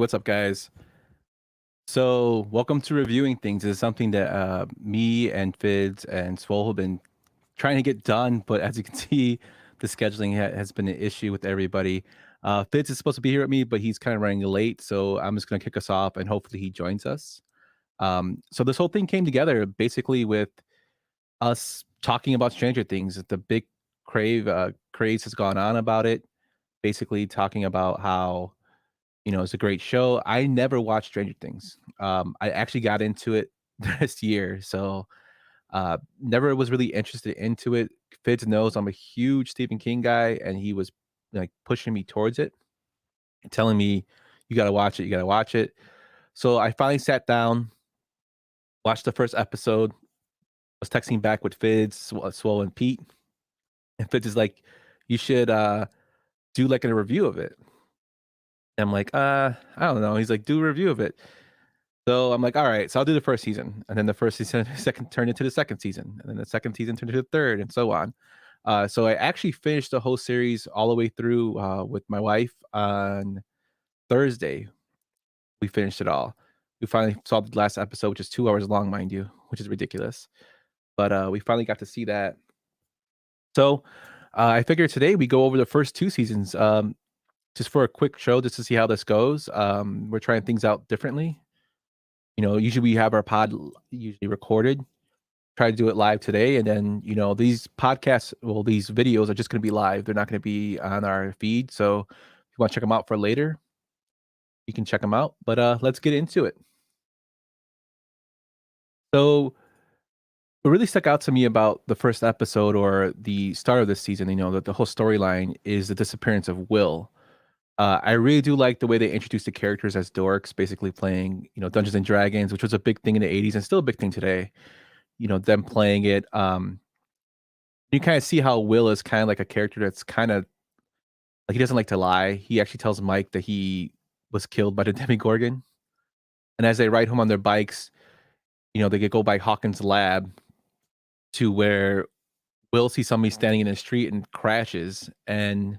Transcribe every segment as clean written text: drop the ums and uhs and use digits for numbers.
what's up, guys? So, welcome to reviewing things. This is something that me and Fids and Swole have been trying to get done, but as you can see, the scheduling has been an issue with everybody. Fids is supposed to be here with me, but he's kind of running late, so I'm just going to kick us off, and hopefully he joins us. So this whole thing came together basically with us talking about Stranger Things. The big craze has gone on about it. Basically, talking about how it's a great show. I never watched Stranger Things. I actually got into it this year, so never was really interested into it. Fitz knows I'm a huge Stephen King guy, and he was like pushing me towards it, telling me, "You got to watch it. You got to watch it." So I finally sat down, watched the first episode. Was texting back with Fitz, Swole, and Pete, and Fitz is like, "You should do like a review of it." I'm like, I don't know. He's like, "Do a review of it." So I'm like, all right, so I'll do the first season. And then the first season, second turned into the second season. And then the second season turned into the third, and so on. So I actually finished the whole series all the way through with my wife on Thursday. We finished it all. We finally saw the last episode, which is 2 hours long, mind you, which is ridiculous. But we finally got to see that. So I figured today we go over the first two seasons just for a quick show, just to see how this goes. We're trying things out differently. Usually we have our pod usually recorded. Try to do it live today, and then these podcasts, well, these videos are just going to be live. They're not going to be on our feed. So if you want to check them out for later, you can check them out. But let's get into it. So what really stuck out to me about the first episode or the start of this season, that the whole storyline is the disappearance of Will. I really do like the way they introduced the characters as dorks, basically playing, Dungeons and Dragons, which was a big thing in the 80s and still a big thing today. Them playing it. You kind of see how Will is kind of like a character that's kind of like he doesn't like to lie. He actually tells Mike that he was killed by the Demigorgon. And as they ride home on their bikes, they go by Hawkins' lab to where Will sees somebody standing in the street and crashes. And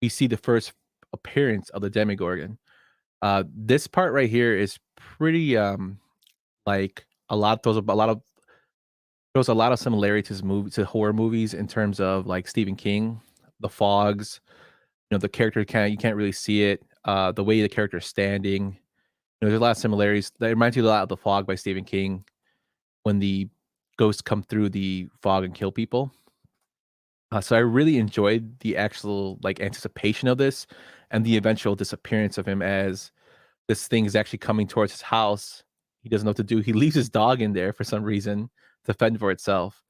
we see the first appearance of the Demigorgon. This part right here is pretty like a lot of similarities to horror movies in terms of like Stephen King, the fogs, the character you can't really see it, the way the character is standing. There's a lot of similarities. That reminds me a lot of The Fog by Stephen King when the ghosts come through the fog and kill people. So I really enjoyed the actual like anticipation of this and the eventual disappearance of him as this thing is actually coming towards his house. He doesn't know what to do. He leaves his dog in there for some reason to fend for itself,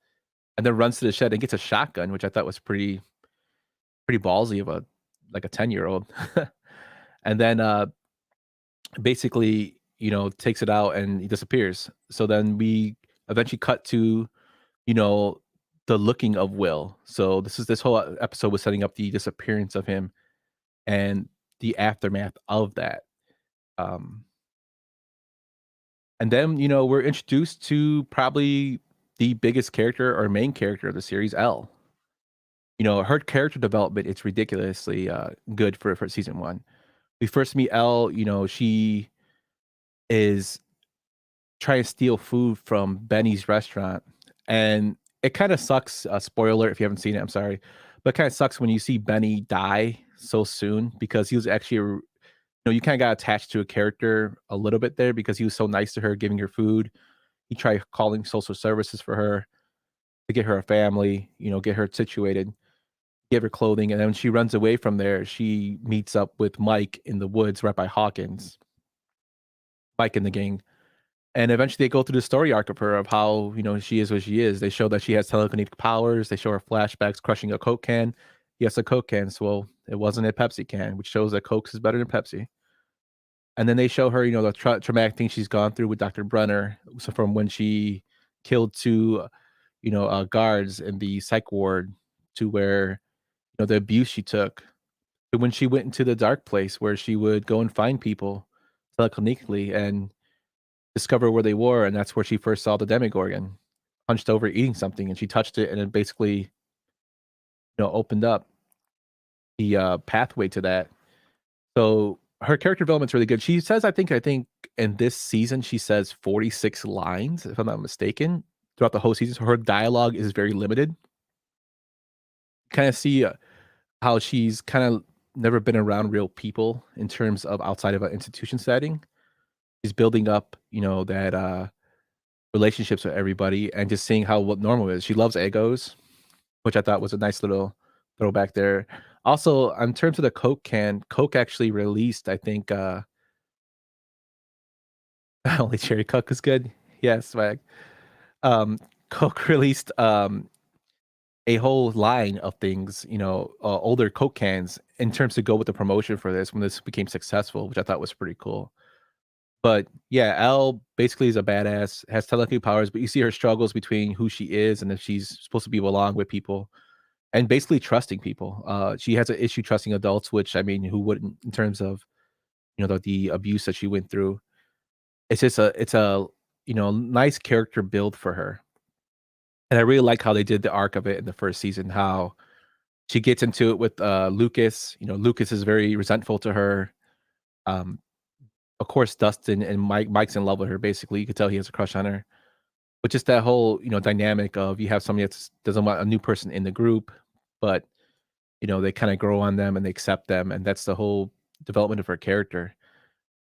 and then runs to the shed and gets a shotgun, which I thought was pretty ballsy of a 10-year-old. And then basically, takes it out and he disappears. So then we eventually cut to, you know, the looking of Will. So this whole episode was setting up the disappearance of him and the aftermath of that. Um, and then, we're introduced to probably the biggest character or main character of the series, Elle. Her character development, it's ridiculously good for season one. We first meet Elle, she is trying to steal food from Benny's restaurant. And it kind of sucks. Spoiler if you haven't seen it, I'm sorry. But it kind of sucks when you see Benny die so soon because he was actually, you kind of got attached to a character a little bit there because he was so nice to her, giving her food. He tried calling social services for her to get her a family, get her situated, give her clothing. And then when she runs away from there, she meets up with Mike in the woods right by Hawkins, Mike and the gang. And eventually they go through the story arc of her of how, she is what she is. They show that she has telekinetic powers. They show her flashbacks crushing a Coke can. Yes, a Coke can. So, well, it wasn't a Pepsi can, which shows that Coke is better than Pepsi. And then they show her, the traumatic thing she's gone through with Dr. Brunner. So from when she killed two, guards in the psych ward to where, the abuse she took. To when she went into the dark place where she would go and find people telekinetically and discover where they were, and that's where she first saw the Demigorgon hunched over eating something, and she touched it, and it basically, opened up the pathway to that. So her character development's really good. She says, I think in this season, she says 46 lines, if I'm not mistaken, throughout the whole season, so her dialogue is very limited. Kinda see, how she's kinda never been around real people in terms of outside of an institution setting. She's building up, that, relationships with everybody and just seeing how what normal is. She loves Eggos, which I thought was a nice little throwback there. Also, in terms of the Coke can, Coke actually released, I think, only cherry Coke is good. Yes, swag. Um, Coke released, a whole line of things, older Coke cans in terms to go with the promotion for this when this became successful, which I thought was pretty cool. But yeah, Elle basically is a badass, has telepathy powers, but you see her struggles between who she is and if she's supposed to be belong with people and basically trusting people. She has an issue trusting adults, which I mean, who wouldn't in terms of, the abuse that she went through. It's a nice character build for her. And I really like how they did the arc of it in the first season, how she gets into it with Lucas. Lucas is very resentful to her. Um, of course, Dustin and Mike's in love with her. Basically, you could tell he has a crush on her. But just that whole dynamic of you have somebody that doesn't want a new person in the group, but they kind of grow on them and they accept them, and that's the whole development of her character.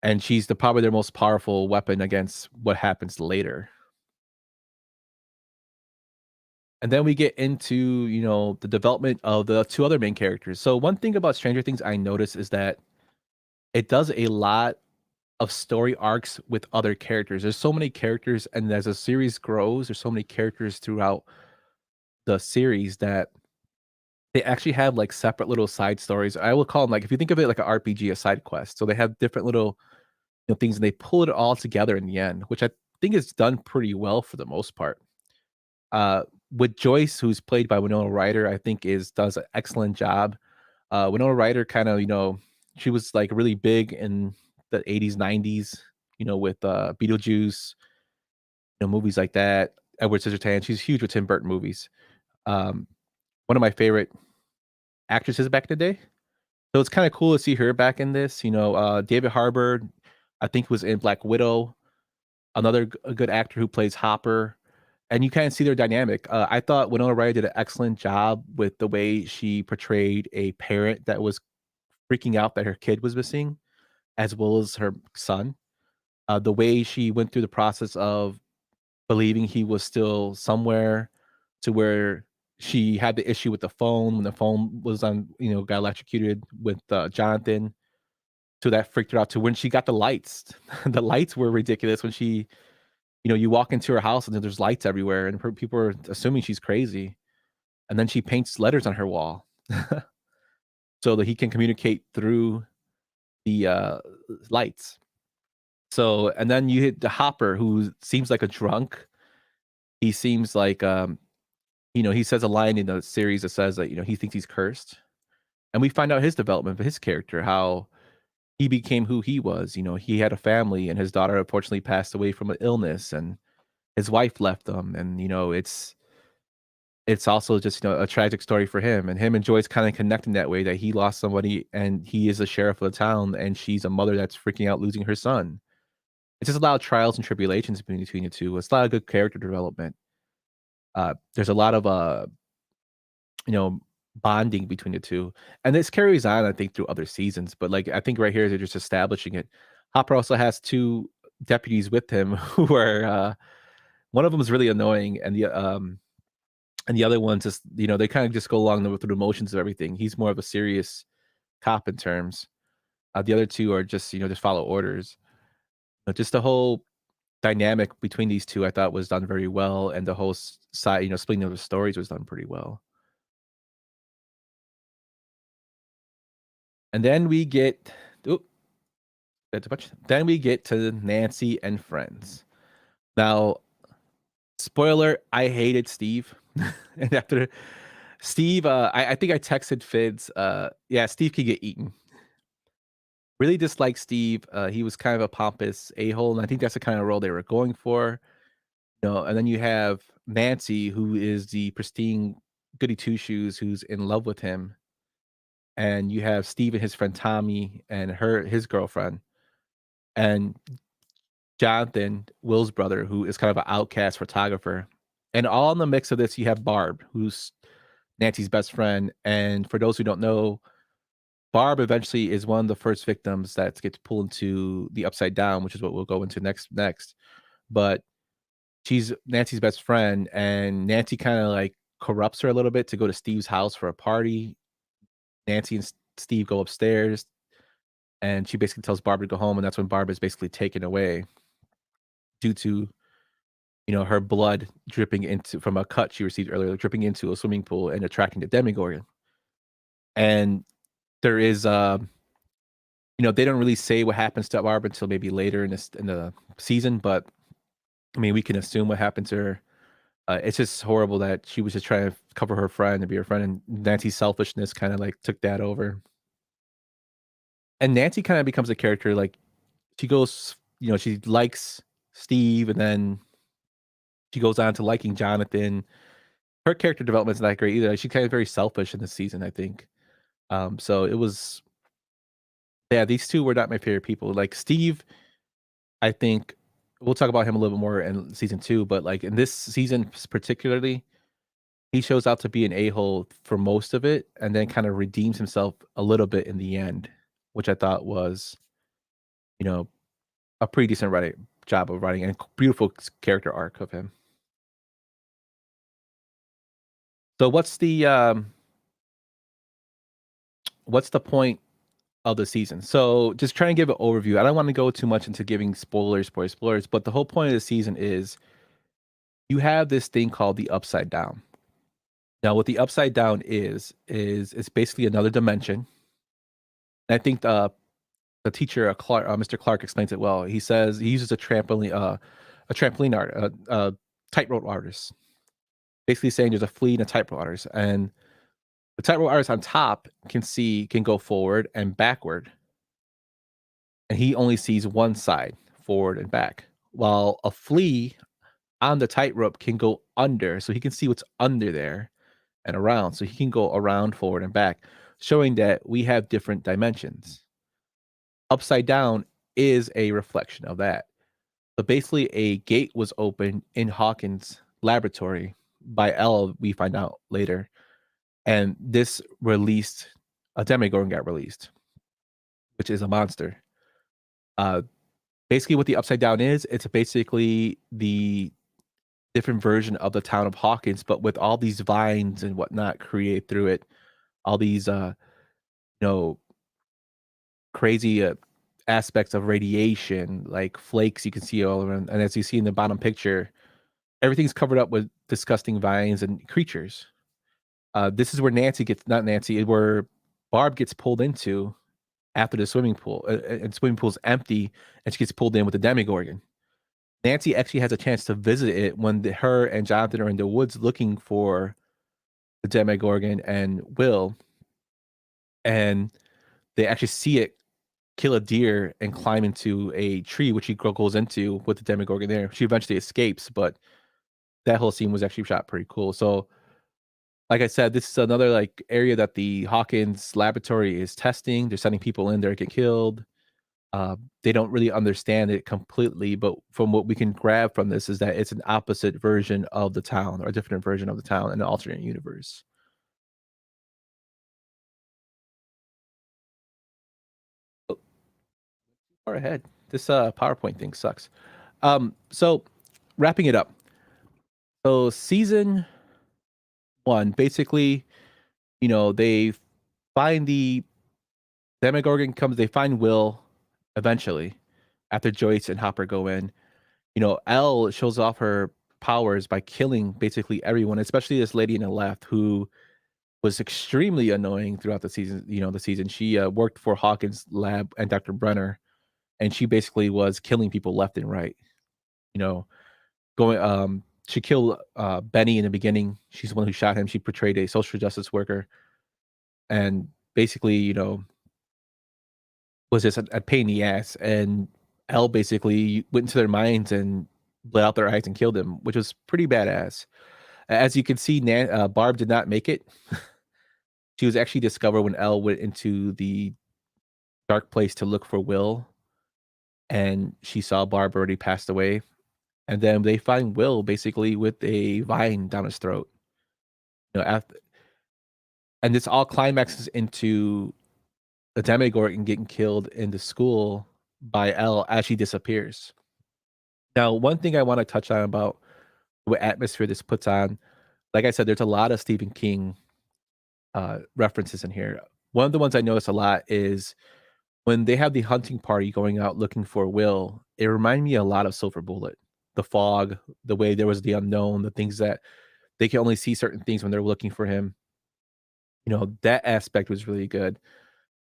And she's probably their most powerful weapon against what happens later. And then we get into, the development of the 2 other main characters. So one thing about Stranger Things I noticed is that it does a lot of story arcs with other characters. There's so many characters, and as the series grows, there's so many characters throughout the series that they actually have, like, separate little side stories. I will call them, like, if you think of it like a RPG, a side quest. So they have different little, things, and they pull it all together in the end, which I think is done pretty well for the most part. Uh, with Joyce, who's played by Winona Ryder, I think does an excellent job. Winona Ryder kinda, she was, like, really big in the '80s, '90s, with, Beetlejuice, movies like that, Edward Scissorhands. She's huge with Tim Burton movies. Um, one of my favorite actresses back in the day. So it's kinda cool to see her back in this, David Harbour, I think was in Black Widow, another a good actor who plays Hopper, and you kinda see their dynamic. I thought Winona Ryder did an excellent job with the way she portrayed a parent that was freaking out that her kid was missing, as well as her son. The way she went through the process of believing he was still somewhere to where she had the issue with the phone when the phone was on, got electrocuted with, Jonathan, so that freaked her out to when she got the lights. The lights were ridiculous when you walk into her house and then there's lights everywhere and people are assuming she's crazy, and then she paints letters on her wall so that he can communicate through the, lights. So and then you hit the Hopper, who seems like a drunk. He seems like, he says a line in the series that says that, he thinks he's cursed, and we find out his development of his character, how he became who he was. He had a family, and his daughter unfortunately passed away from an illness, and his wife left him, and, it's also just, a tragic story for him, and Joyce kinda connecting that way that he lost somebody, and he is the sheriff of the town, and she's a mother that's freaking out losing her son. It's just a lot of trials and tribulations between the 2. It's a lot of good character development. There's a lot of, you know, bonding between the 2, and this carries on, I think, through other seasons, but, like, I think right here, they're just establishing it. Hopper also has 2 deputies with him who are, one of them is really annoying, and the other one's just, they kinda just go along through the motions of everything. He's more of a serious cop in terms. The other 2 are just, just follow orders. But just the whole dynamic between these 2 I thought was done very well, and the whole side, splitting of the stories was done pretty well. And then we get oop, that's a bunch. Then we get to Nancy and Friends. Now, spoiler, I hated Steve. And after Steve, I think I texted Fids, yeah, Steve could get eaten. Really dislike Steve. He was kind of a pompous a-hole, and I think that's the kind of role they were going for. And then you have Nancy, who is the pristine goody two shoes, who's in love with him. and you have Steve and his friend Tommy and his girlfriend, and Jonathan, Will's brother, who is kind of an outcast photographer. And all in the mix of this, you have Barb, who's Nancy's best friend. And for those who don't know, Barb eventually is one of the first victims that gets pulled into the Upside Down, which is what we'll go into next. But she's Nancy's best friend, and Nancy kind of like corrupts her a little bit to go to Steve's house for a party. Nancy and Steve go upstairs, and she basically tells Barb to go home, and that's when Barb is basically taken away due to her blood dripping into from a cut she received earlier, dripping into a swimming pool and attracting the Demogorgon. And there is, they don't really say what happens to Barb until maybe later in the season, but I mean, we can assume what happened to her. It's just horrible that she was just trying to cover her friend and be her friend, and Nancy's selfishness kind of like took that over. And Nancy kind of becomes a character like she goes, she likes Steve, and then she goes on to liking Jonathan. Her character development's not great either. Like, she's kind of very selfish in this season, I think. So it was, yeah, these two were not my favorite people. Like Steve, I think we'll talk about him a little bit more in season 2, but like in this season particularly, he shows out to be an a-hole for most of it, and then kind of redeems himself a little bit in the end, which I thought was, you know, a pretty decent writing job of writing and beautiful character arc of him. So what's the point of the season? So just trying to give an overview. I don't want to go too much into giving spoilers, but the whole point of the season is you have this thing called the Upside Down. Now, what the Upside Down is it's basically another dimension. And I think the teacher, Mr. Clark, explains it well. He says he uses a trampoline art, tightrope artist, basically saying there's a flea and a tightrope artist, and the tightrope artist on top can go forward and backward, and he only sees one side, forward and back, while a flea on the tightrope can go under, so he can see what's under there and around, so he can go around, forward, and back, showing that we have different dimensions. Upside Down is a reflection of that. So basically, a gate was opened in Hawkins' laboratory by Elle, we find out later, and this released a Demogorgon got released, which is a monster. Uh, Basically, what the Upside Down is, it's basically the different version of the town of Hawkins, but with all these vines and whatnot created through it, all these crazy aspects of radiation, like flakes you can see all around. And as you see in the bottom picture, everything's covered up with disgusting vines and creatures. This is where where Barb gets pulled into after the swimming pool. And swimming pool's empty, and she gets pulled in with the Demogorgon. Nancy actually has a chance to visit it when her and Jonathan are in the woods looking for the Demogorgon and Will, and they actually see it kill a deer and climb into a tree, which he goes into with the Demogorgon there. She eventually escapes, but that whole scene was actually shot pretty cool. So, like I said, this is another like area that the Hawkins laboratory is testing. They're sending people in there to get killed. They don't really understand it completely, but from what we can grab from this is that it's an opposite version of the town, or a different version of the town in an alternate universe. Oh, far ahead. This PowerPoint thing sucks. So wrapping it up. So season 1, basically, they find the Demogorgon comes. They find Will eventually after Joyce and Hopper go in. Elle shows off her powers by killing basically everyone, especially this lady in the left who was extremely annoying throughout the season. She worked for Hawkins' lab and Dr. Brenner, and she basically was killing people left and right. You know, she killed Benny in the beginning. She's the one who shot him. She portrayed a social justice worker, and basically, was just a pain in the ass. And Elle basically went into their minds and bled out their eyes and killed them, which was pretty badass. As you can see, Barb did not make it. She was actually discovered when Elle went into the dark place to look for Will, and she saw Barb already passed away. And then they find Will basically with a vine down his throat. After, and this all climaxes into the Demogorgon getting killed in the school by Elle as she disappears. Now, one thing I want to touch on about what atmosphere this puts on, like I said, there's a lot of Stephen King references in here. One of the ones I notice a lot is when they have the hunting party going out looking for Will. It reminded me a lot of Silver Bullet, the fog, the way there was the unknown, the things that they can only see certain things when they're looking for him. That aspect was really good.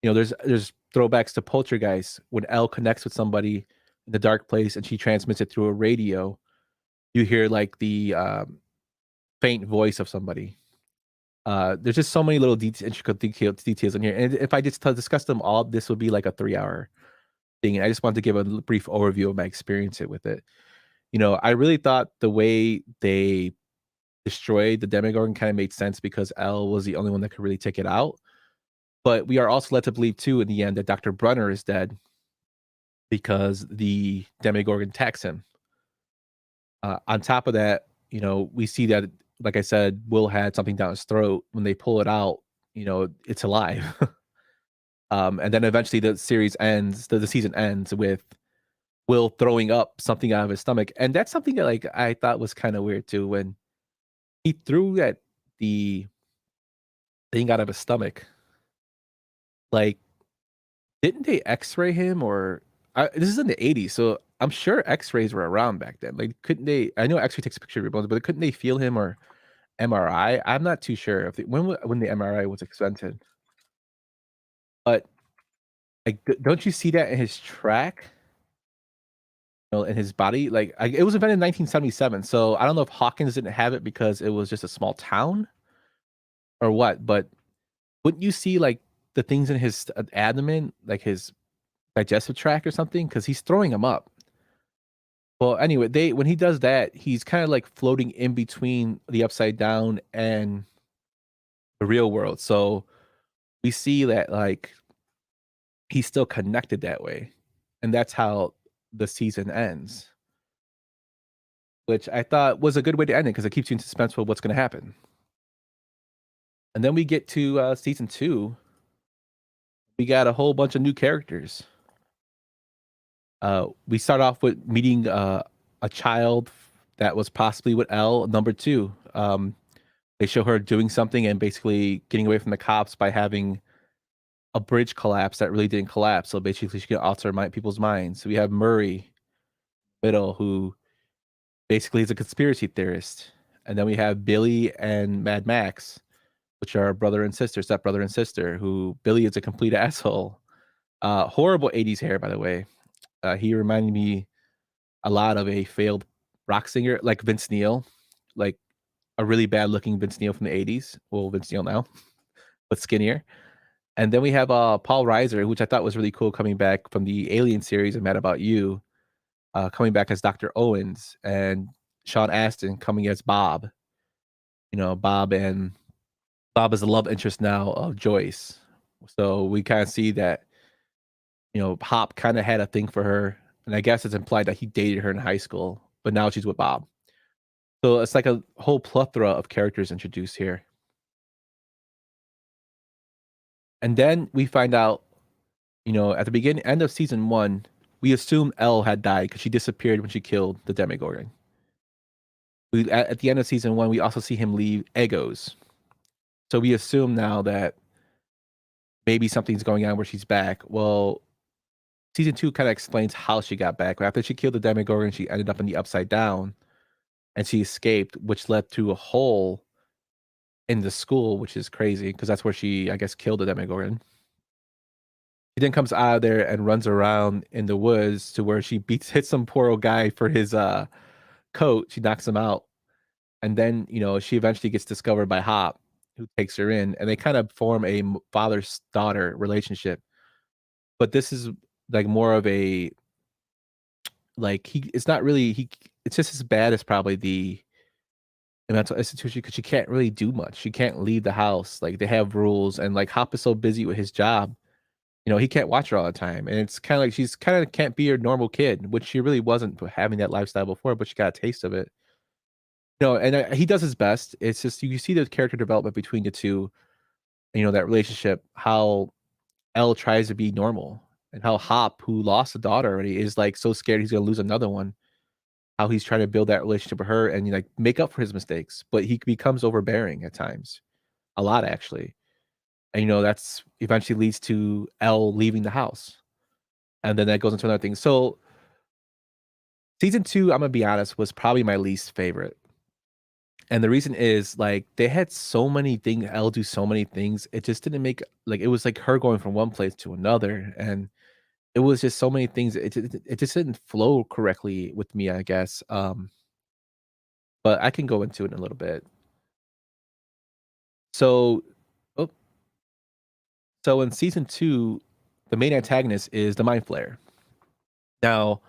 There's throwbacks to Poltergeist when Elle connects with somebody in the dark place and she transmits it through a radio. You hear like the faint voice of somebody. There's just so many little intricate details in here, and if I just discuss them all, this would be like a 3-hour thing. And I just wanted to give a brief overview of my experience with it. I really thought the way they destroyed the Demogorgon kind of made sense because Elle was the only one that could really take it out. But we are also led to believe too in the end that Dr. Brunner is dead because the Demogorgon attacks him. On top of that, we see that, like I said, Will had something down his throat. When they pull it out, it's alive. And then eventually the series ends, the season ends with Will throwing up something out of his stomach. And that's something that like I thought was kind of weird too. When he threw the thing out of his stomach, like, didn't they X-ray him or this is in the 80s, so I'm sure X-rays were around back then. Like, couldn't they? I know X-ray takes a picture of your bones, but couldn't they feel him or MRI? I'm not too sure if when the MRI was invented. But like, don't you see that in his track? In his body, like it was invented in 1977. So I don't know if Hawkins didn't have it because it was just a small town or what. But wouldn't you see like the things in his abdomen, like his digestive tract or something? Because he's throwing them up. Well, anyway, when he does that, he's kind of like floating in between the upside down and the real world. So we see that like he's still connected that way. And that's how the season ends, which I thought was a good way to end it because it keeps you in suspense for what's going to happen. And then we get to season 2. We got a whole bunch of new characters. We start off with meeting a child that was possibly with Elle, number 2. They show her doing something and basically getting away from the cops by having a bridge collapse that really didn't collapse. So basically, she can alter people's minds. So we have Murray Biddle, who basically is a conspiracy theorist. And then we have Billy and Mad Max, which are brother and sister, stepbrother and sister, who Billy is a complete asshole. Horrible 80s hair, by the way. He reminded me a lot of a failed rock singer like Vince Neil, like a really bad looking Vince Neil from the 80s. Well, Vince Neil now, but skinnier. And then we have Paul Reiser, which I thought was really cool, coming back from the Alien series and Mad About You, coming back as Dr. Owens, and Sean Astin coming as Bob. Bob is the love interest now of Joyce. So we kind of see that, Hop kind of had a thing for her. And I guess it's implied that he dated her in high school, but now she's with Bob. So it's like a whole plethora of characters introduced here. And then we find out, at the end of season 1, we assume Elle had died because she disappeared when she killed the Demogorgon. At the end of season 1, we also see him leave Egos. So we assume now that maybe something's going on where she's back. Well, season 2 kind of explains how she got back. After she killed the Demogorgon, she ended up in the Upside Down, and she escaped, which led to a hole in the school, which is crazy because that's where she, I guess, killed the Demogorgon. She then comes out of there and runs around in the woods to where she hits some poor old guy for his coat. She knocks him out. And then, she eventually gets discovered by Hop, who takes her in, and they kind of form a father-daughter relationship. But this is like more of a, like, it's not really, it's just as bad as probably the in a mental institution because she can't really do much. She can't leave the house. Like, they have rules, and, like, Hop is so busy with his job, he can't watch her all the time, and it's kinda like she's kinda can't be your normal kid, which she really wasn't having that lifestyle before, but she got a taste of it. And, he does his best. It's just you see the character development between the 2, that relationship, how Elle tries to be normal, and how Hop, who lost a daughter already, is, like, so scared he's gonna lose another one, how he's trying to build that relationship with her and, like, make up for his mistakes, but he becomes overbearing at times, a lot actually, and, that's eventually leads to Elle leaving the house, and then that goes into another thing. So, season 2, Imma be honest, was probably my least favorite, and the reason is, like, they had so many things Elle do so many things, it just didn't make like, it was like her going from one place to another, and it was just so many things, it just didn't flow correctly with me, I guess, but I can go into it in a little bit. So oh, so in season 2, the main antagonist is the Mind Flayer. Now,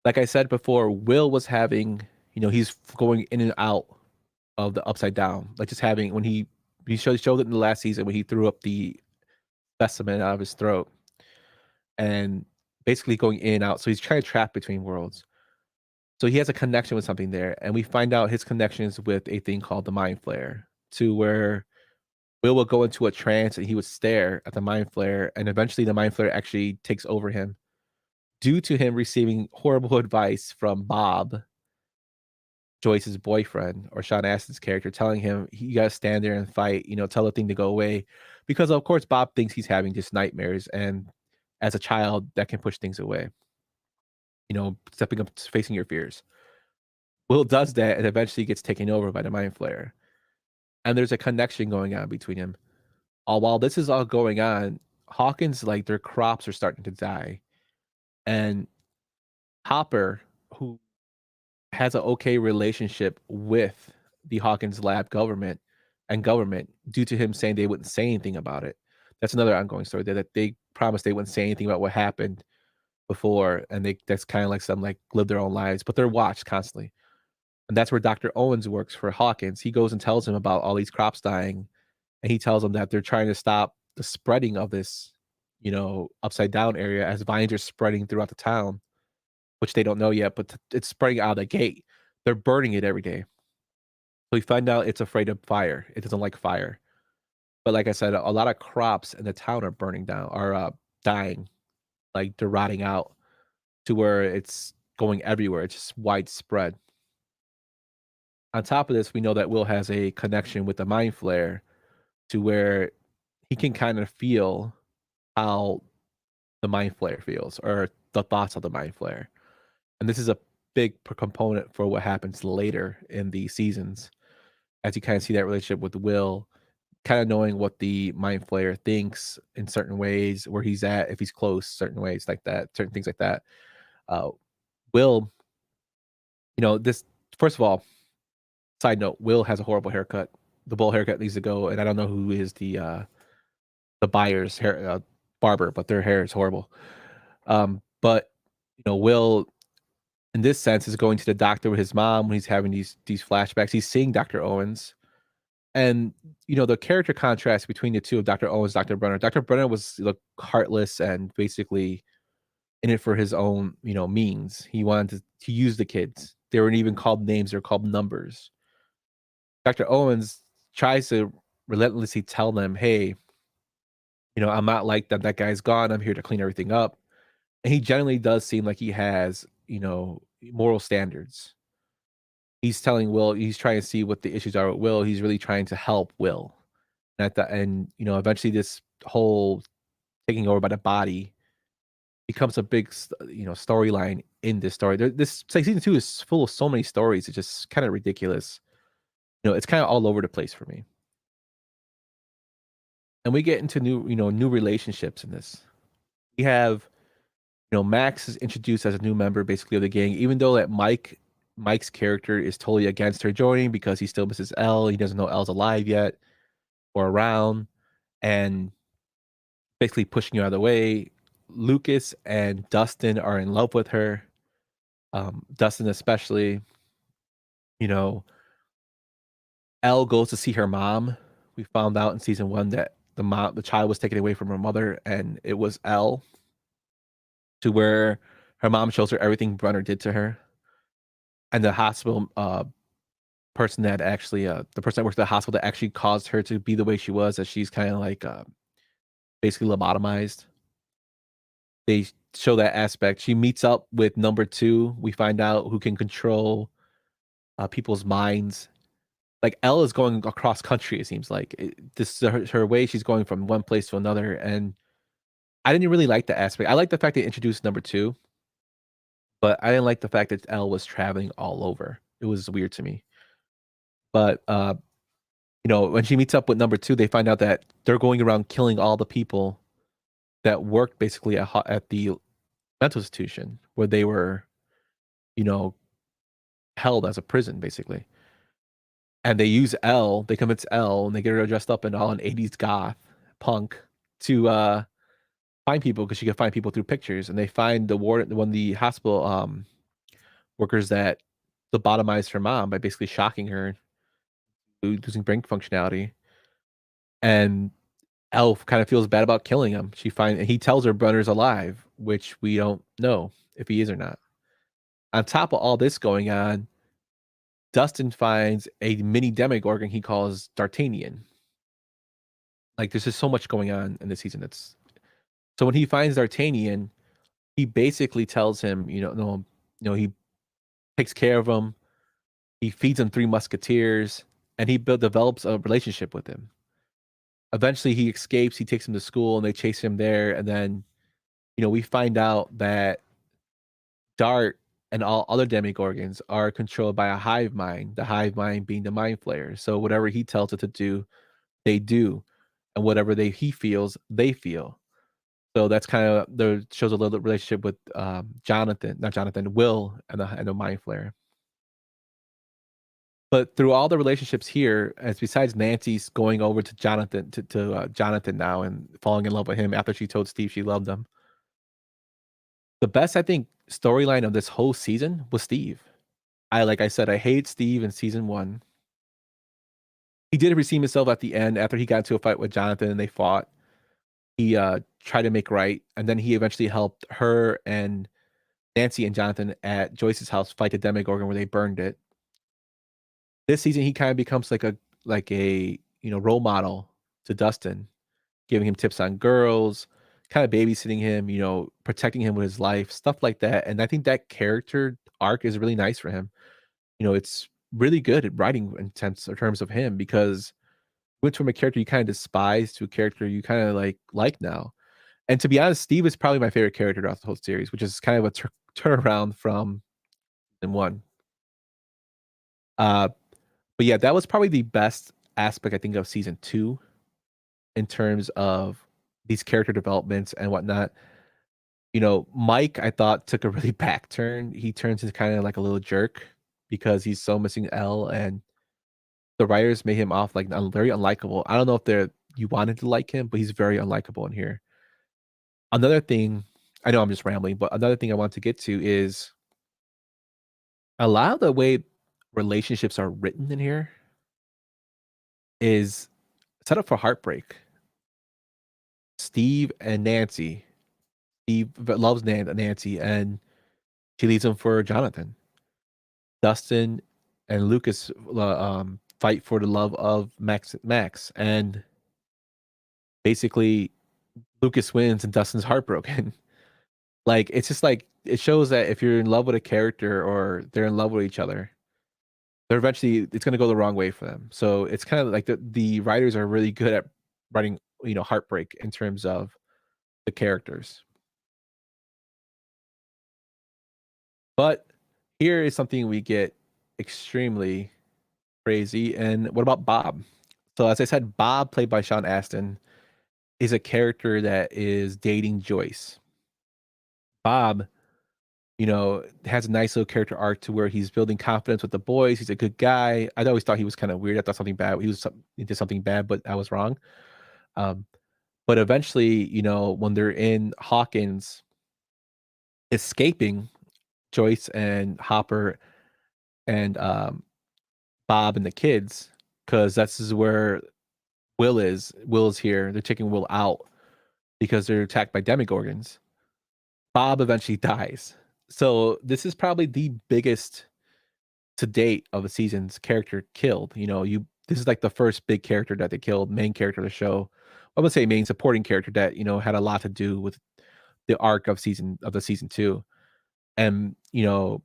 like I said before, Will was having he's going in and out of the Upside Down, like, just having when he showed it in the last season when he threw up the specimen out of his throat and basically going in and out, so he's trying to trap between worlds. So he has a connection with something there, and we find out his connections with a thing called the Mind Flayer, to where Will would go into a trance and he would stare at the Mind Flayer, and eventually the Mind Flayer actually takes over him due to him receiving horrible advice from Bob, Joyce's boyfriend, or Sean Astin's character, telling him, "You gotta stand there and fight, tell the thing to go away." Because, of course, Bob thinks he's having just nightmares, and as a child, that can push things away, stepping up to facing your fears. Will does that and eventually gets taken over by the Mind Flayer, and there's a connection going on between him. All while this is all going on, Hawkins, like, their crops are starting to die, and Hopper, who has a okay relationship with the Hawkins lab government due to him saying they wouldn't say anything about it. That's another ongoing story there, that they promised they wouldn't say anything about what happened before, and that's kinda like some, like, live their own lives, but they're watched constantly, and that's where Dr. Owens works for Hawkins. He goes and tells him about all these crops dying, and he tells them that they're trying to stop the spreading of this, upside down area as vines are spreading throughout the town, which they don't know yet, but it's spreading out of the gate. They're burning it every day. So we find out it's afraid of fire. It doesn't like fire. But like I said, a lot of crops in the town are burning down, are dying, like they're rotting out to where it's going everywhere. It's just widespread. On top of this, we know that Will has a connection with the Mind Flayer to where he can kind of feel how the Mind Flayer feels, or the thoughts of the Mind Flayer. And this is a big component for what happens later in the seasons, as you kind of see that relationship with Will, kind of knowing what the Mind Flayer thinks in certain ways, where he's at, if he's close, certain ways like that, certain things like that. Uh, Will, this first of all, side note, Will has a horrible haircut. The bowl haircut needs to go, and I don't know who is the buyer's hair barber, but their hair is horrible. But Will, in this sense, is going to the doctor with his mom when he's having these flashbacks. He's seeing Dr. Owens, and the character contrast between the two of Dr. Owens, Dr. Brenner. Dr. Brenner was heartless and basically in it for his own means. He wanted to use the kids. They weren't even called names; they're called numbers. Dr. Owens tries to relentlessly tell them, "Hey, I'm not like that. That guy's gone. I'm here to clean everything up." And he generally does seem like he has, moral standards. He's telling Will, he's trying to see what the issues are with Will. He's really trying to help Will. And at the end, eventually this whole taking over by the body becomes a big, storyline in this story. This like season 2 is full of so many stories. It's just kind of ridiculous. It's kind of all over the place for me. And we get into new relationships in this. We have Max is introduced as a new member basically of the gang, even though that Mike's character is totally against her joining because he still misses Elle. He doesn't know Elle's alive yet or around, and basically pushing her out of the way. Lucas and Dustin are in love with her. Dustin especially, you know, Elle goes to see her mom. We found out in season one that the child was taken away from her mother, and it was Elle, to where her mom shows her everything Brunner did to her, and the hospital person that actually the person that works at the hospital that actually caused her to be the way she was, that she's kind of like basically lobotomized. They show that aspect. She meets up with number two. We find out who can control people's minds. Like Elle is going across country. It seems like this is her way. She's going from one place to another, and I didn't really like the aspect. I like the fact they introduced number two, but I didn't like the fact that Elle was traveling all over. It was weird to me. But when she meets up with number two, they find out that they're going around killing all the people that worked basically at the mental institution where they were, you know, held as a prison basically. And they use Elle, they convince Elle, and they get her dressed up in all an 80s goth punk to find people, because she can find people through pictures. And they find one of the hospital workers that lobotomized her mom by basically shocking her, losing brain functionality. And Elf kind of feels bad about killing him. And he tells her Brunner's alive, which we don't know if he is or not. On top of all this going on, Dustin finds a mini Demogorgon he calls D'Artagnan. Like, there's just so much going on in this season. So when he finds D'Artagnan, he basically tells him, he takes care of him. He feeds him Three Musketeers, and he develops a relationship with him. Eventually, he escapes. He takes him to school, and they chase him there. And then, we find out that Dart and all other demigorgons are controlled by a hive mind, the hive mind being the mind flayer. So whatever he tells it to do, they do. And whatever he feels, they feel. So that's kind of shows a little relationship with Will and the mind flayer. But through all the relationships here, as besides Nancy's going over to Jonathan to Jonathan now and falling in love with him after she told Steve she loved him, the best, I think, storyline of this whole season was Steve. Like I said, I hate Steve in season one. He did redeem himself at the end after he got into a fight with Jonathan and they fought. He tried to make right, and then he eventually helped her and Nancy and Jonathan at Joyce's house fight the Demogorgon where they burned it. This season, he kind of becomes like a role model to Dustin, giving him tips on girls, kind of babysitting him, protecting him with his life, stuff like that. And I think that character arc is really nice for him. It's really good at writing in terms of him, because went from a character you kind of despise to a character you kind of like now. And to be honest, Steve is probably my favorite character throughout the whole series, which is kind of a turnaround from season one. But yeah, that was probably the best aspect I think of season two in terms of these character developments and whatnot. Mike, I thought, took a really back turn. He turns into kind of like a little jerk because he's so missing Elle, and the writers made him off like very unlikable. I don't know if you wanted to like him, but he's very unlikable in here. Another thing, I know I'm just rambling, but another thing I want to get to is a lot of the way relationships are written in here is set up for heartbreak. Steve and Nancy. Steve loves Nancy, and she leaves him for Jonathan. Dustin and Lucas fight for the love of Max, and basically Lucas wins and Dustin's heartbroken. Like, it's just like, it shows that if you're in love with a character or they're in love with each other, it's going to go the wrong way for them. So it's kind of like the writers are really good at writing, heartbreak in terms of the characters. But here is something we get extremely crazy. And what about Bob? So as I said, Bob, played by Sean Astin, is a character that is dating Joyce. Bob, has a nice little character arc to where he's building confidence with the boys. He's a good guy. I always thought he was kind of weird. I thought something bad. He did something bad, but I was wrong. But eventually, when they're in Hawkins, escaping Joyce and Hopper and Bob and the kids, because this is where Will is. Will is here. They're taking Will out because they're attacked by demogorgons. Bob eventually dies. So this is probably the biggest to date of the season's character killed. This is like the first big character that they killed, main character of the show. I would say main supporting character that had a lot to do with the arc of the season two. And was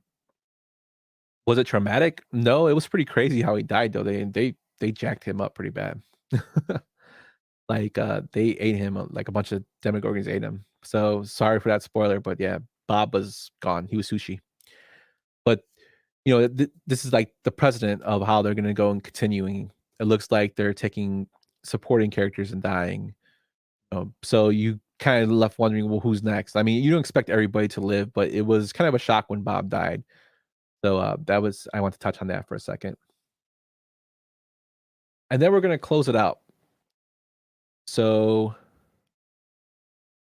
it traumatic? No, it was pretty crazy how he died though. They jacked him up pretty bad. Like they ate him, like a bunch of demogorgons ate him. So sorry for that spoiler, but yeah, Bob was gone. He was sushi. But this is like the precedent of how they're going to go and continuing. It looks like they're taking supporting characters and dying. So you kind of left wondering, well, who's next? I mean, you don't expect everybody to live, but it was kind of a shock when Bob died. So I want to touch on that for a second. And then we're going to close it out. So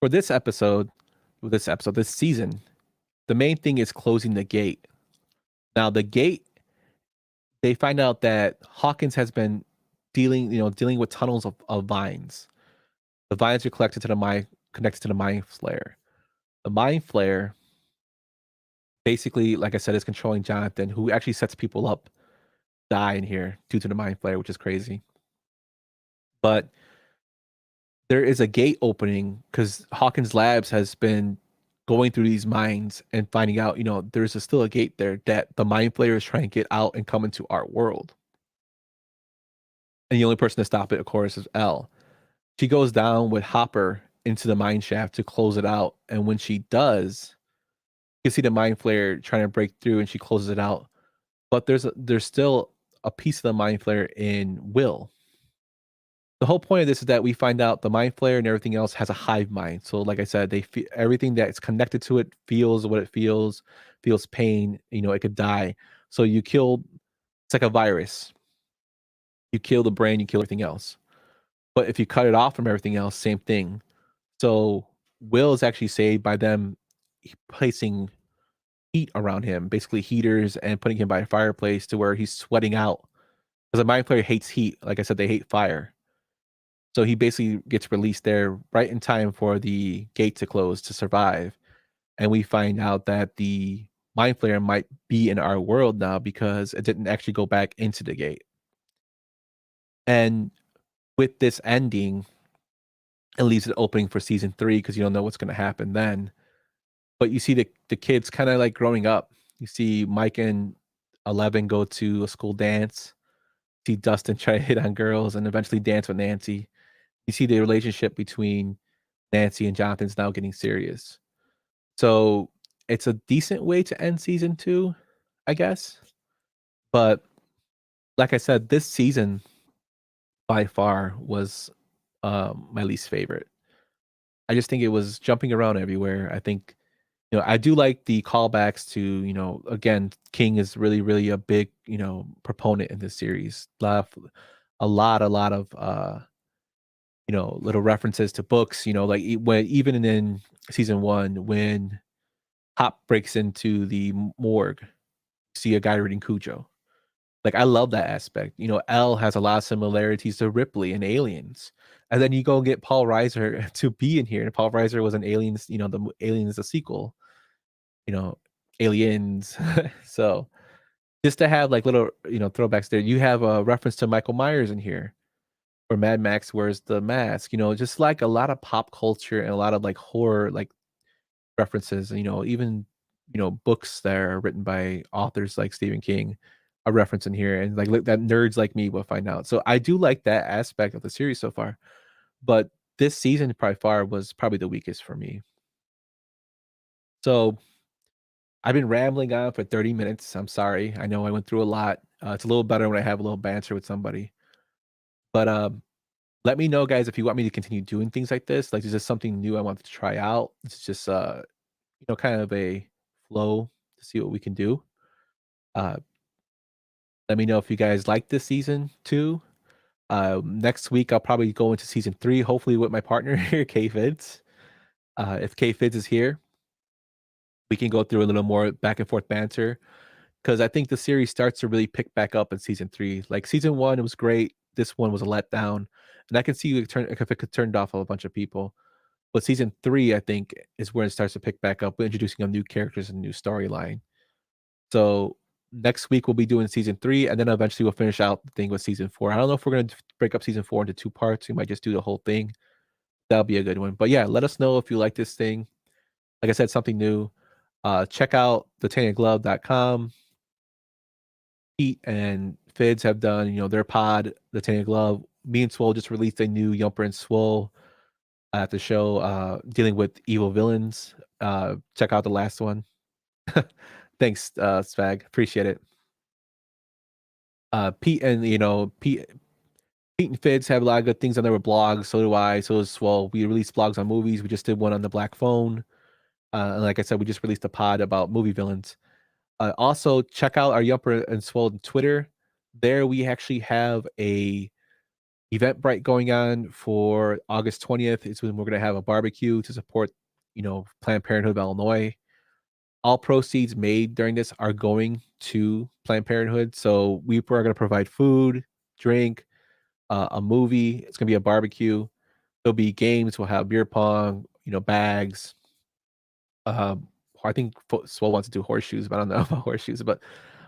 for this season, the main thing is closing the gate. Now the gate, they find out that Hawkins has been dealing with tunnels of vines. The vines are connected to the mind flayer. The mind flayer basically, like I said, is controlling Jonathan, who actually sets people up die in here due to the mind flayer, which is crazy. But there is a gate opening because Hawkins Labs has been going through these mines and finding out, there's still a gate there that the mind flayer is trying to get out and come into our world. And the only person to stop it, of course, is Elle. She goes down with Hopper into the mine shaft to close it out. And when she does, you can see the mind flayer trying to break through and she closes it out. But there's still a piece of the mind flayer in Will. The whole point of this is that we find out the mind flayer and everything else has a hive mind. So, like I said, everything that's connected to it feels what it feels pain. It could die. So you kill. It's like a virus. You kill the brain, you kill everything else. But if you cut it off from everything else, same thing. So Will is actually saved by them placing heat around him, basically heaters, and putting him by a fireplace to where he's sweating out. Because the mind flayer hates heat. Like I said, they hate fire. So he basically gets released there right in time for the gate to close to survive. And we find out that the mind flayer might be in our world now because it didn't actually go back into the gate. And with this ending, it leaves it opening for season 3 because you don't know what's going to happen then. But you see the kids kind of like growing up. You see Mike and 11 go to a school dance. See Dustin try to hit on girls and eventually dance with Nancy. You see the relationship between Nancy and Jonathan's now getting serious. So it's a decent way to end season 2, I guess. But like I said, this season by far was my least favorite. I just think it was jumping around everywhere. I think, I do like the callbacks to, again, King is really, really a big, proponent in this series. A lot of little references to books, like when even in season 1, when Hop breaks into the morgue, see a guy reading Cujo. Like I love that aspect. Elle has a lot of similarities to Ripley and Aliens. And then you go get Paul Reiser to be in here. And Paul Reiser was an Aliens, the Alien is a sequel, Aliens. So just to have like little, throwbacks there. You have a reference to Michael Myers in here. Or Mad Max wears the mask, just like a lot of pop culture and a lot of like horror like references, even books that are written by authors like Stephen King are referenced in here, and like that nerds like me will find out. So I do like that aspect of the series so far, but this season by far was probably the weakest for me. So I've been rambling on for 30 minutes. I'm sorry. I know I went through a lot. It's a little better when I have a little banter with somebody. But let me know, guys, if you want me to continue doing things like this. Like, is this something new I want to try out? It's just kind of a flow to see what we can do. Uh, let me know if you guys like this season too. Next week I'll probably go into season 3, hopefully with my partner here, Kfidds. If Kfidds is here, we can go through a little more back and forth banter. because I think the series starts to really pick back up in season 3. Like season 1, it was great. This one was a letdown, and I can see if it could turned off a bunch of people. But season 3, I think, is where it starts to pick back up, introducing a new characters and new storyline. So next week we'll be doing season 3, and then eventually we'll finish out the thing with season 4. I don't know if we're gonna break up season 4 into 2 parts. We might just do the whole thing. That'll be a good one. But yeah, let us know if you like this thing. Like I said, something new. Check out thetaniaglove.com. Pete and Fids have done, their pod, the Tanya Glove. Me and Swole just released a new Yumper and Swole at the show, dealing with evil villains. Check out the last one. Thanks, Svag. Appreciate it. Pete and Pete and Fids have a lot of good things on their blogs. So do I. So does Swole. We release blogs on movies. We just did one on the Black Phone. And like I said, we just released a pod about movie villains. Also, check out our Yumper and Swole Twitter. There we actually have a Eventbrite going on for August 20th. It's when we're going to have a barbecue to support, Planned Parenthood of Illinois. All proceeds made during this are going to Planned Parenthood. So we are going to provide food, drink, a movie. It's going to be a barbecue. There'll be games. We'll have beer pong, bags. I think Swole wants to do horseshoes, but I don't know about horseshoes. But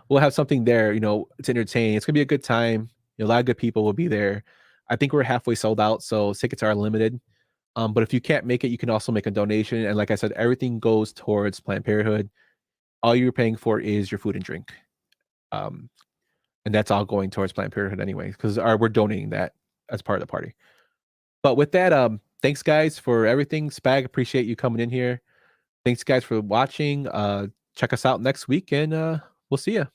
we'll have something there, to entertain. It's going to be a good time. A lot of good people will be there. I think we're halfway sold out, so tickets are limited. But if you can't make it, you can also make a donation. And like I said, everything goes towards Planned Parenthood. All you're paying for is your food and drink. And that's all going towards Planned Parenthood anyway, because we're donating that as part of the party. But with that, thanks guys for everything. Spag, appreciate you coming in here. Thanks guys for watching. Check us out next week, and we'll see you.